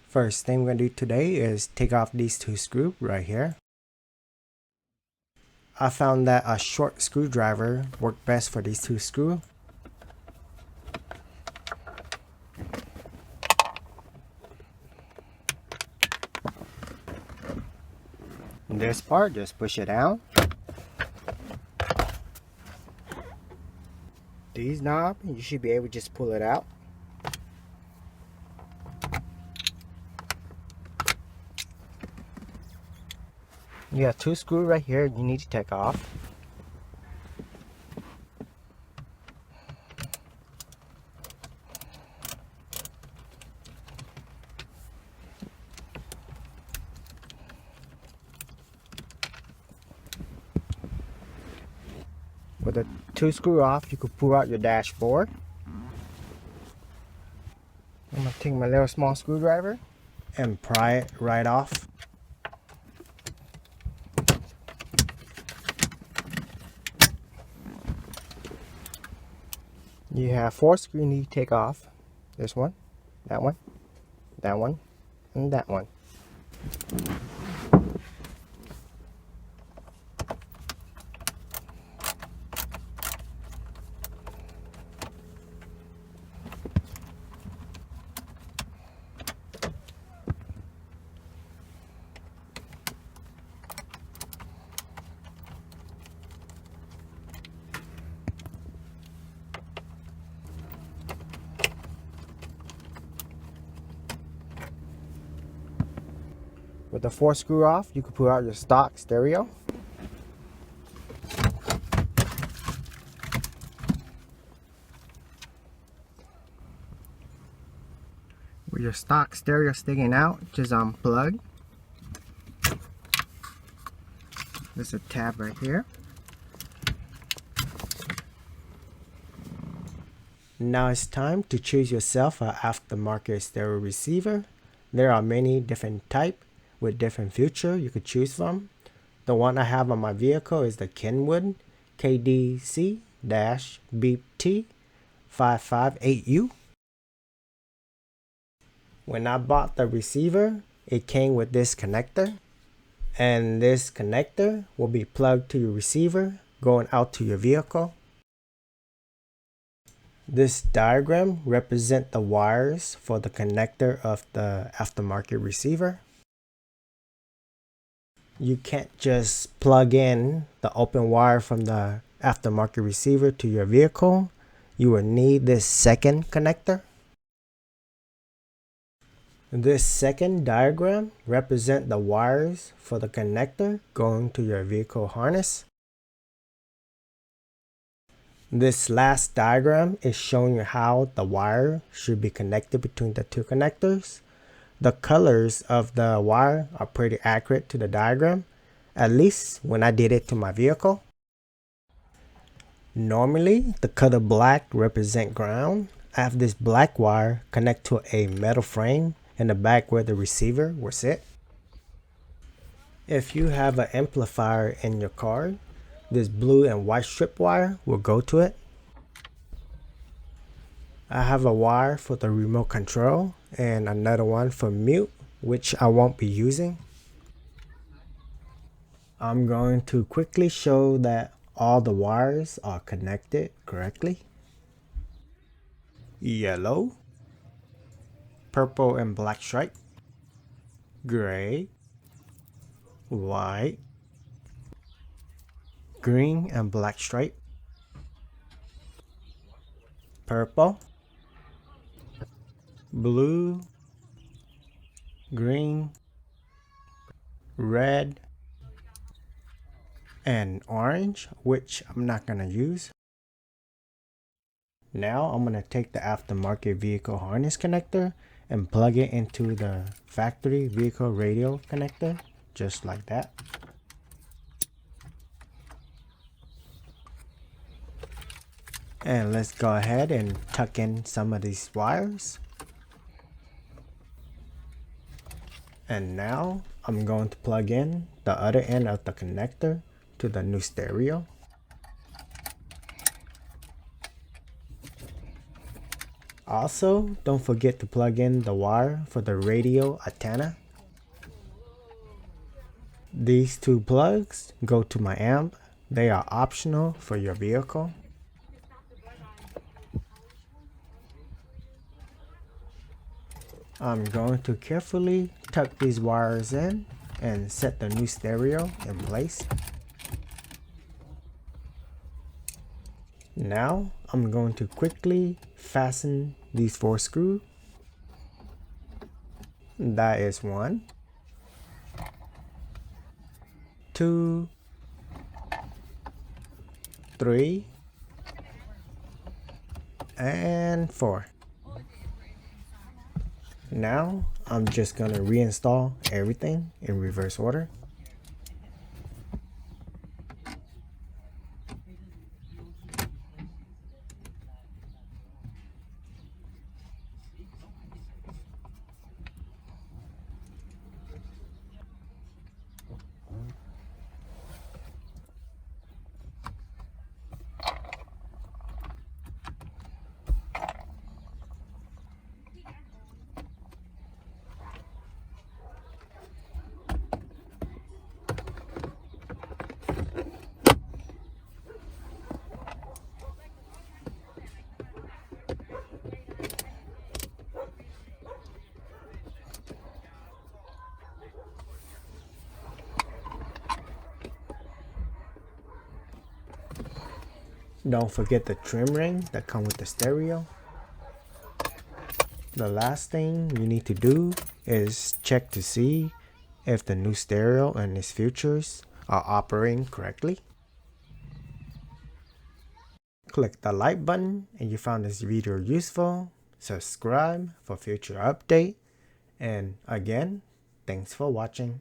First thing we're gonna do today is take off these two screws right here. I found that a short screwdriver worked best for these two screws. This part, just push it down. These knobs, you should be able to just pull it out. You have two screws right here you need to take off. With the two screws off, you could pull out your dashboard. I'm gonna take my little small screwdriver and pry it right off. You have four screws you need to take off. This one, that one, that one, and that one. With the four screw off, you can pull out your stock stereo. With your stock stereo sticking out, just unplug. There's a tab right here. Now it's time to choose yourself an aftermarket stereo receiver. There are many different types with different features you could choose from. The one I have on my vehicle is the Kenwood KDC-BT558U. When I bought the receiver, it came with this connector, and this connector will be plugged to your receiver going out to your vehicle. This diagram represents the wires for the connector of the aftermarket receiver. You can't just plug in the open wire from the aftermarket receiver to your vehicle. You will need this second connector. This second diagram represents the wires for the connector going to your vehicle harness. This last diagram is showing you how the wire should be connected between the two connectors. The colors of the wire are pretty accurate to the diagram, at least when I did it to my vehicle. Normally, the color black represents ground. I have this black wire connect to a metal frame in the back where the receiver will sit. If you have an amplifier in your car, this blue and white strip wire will go to it. I have a wire for the remote control and another one for mute, which I won't be using. I'm going to quickly show that all the wires are connected correctly. Yellow, purple and black stripe, gray, white, green and black stripe, purple, blue, green, red, and orange, which I'm not going to use. Now I'm going to take the aftermarket vehicle harness connector and plug it into the factory vehicle radio connector, just like that. And let's go ahead and tuck in some of these wires. And now I'm going to plug in the other end of the connector to the new stereo. Also, don't forget to plug in the wire for the radio antenna. These two plugs go to my amp. They are optional for your vehicle. I'm going to carefully tuck these wires in and set the new stereo in place. Now I'm going to quickly fasten these 4 screws. That is 1, 2, 3, and 4. Now I'm just going to reinstall everything in reverse order. Don't forget the trim ring that comes with the stereo. The last thing you need to do is check to see if the new stereo and its features are operating correctly. Click the like button if you found this video useful. Subscribe for future update. And again, thanks for watching.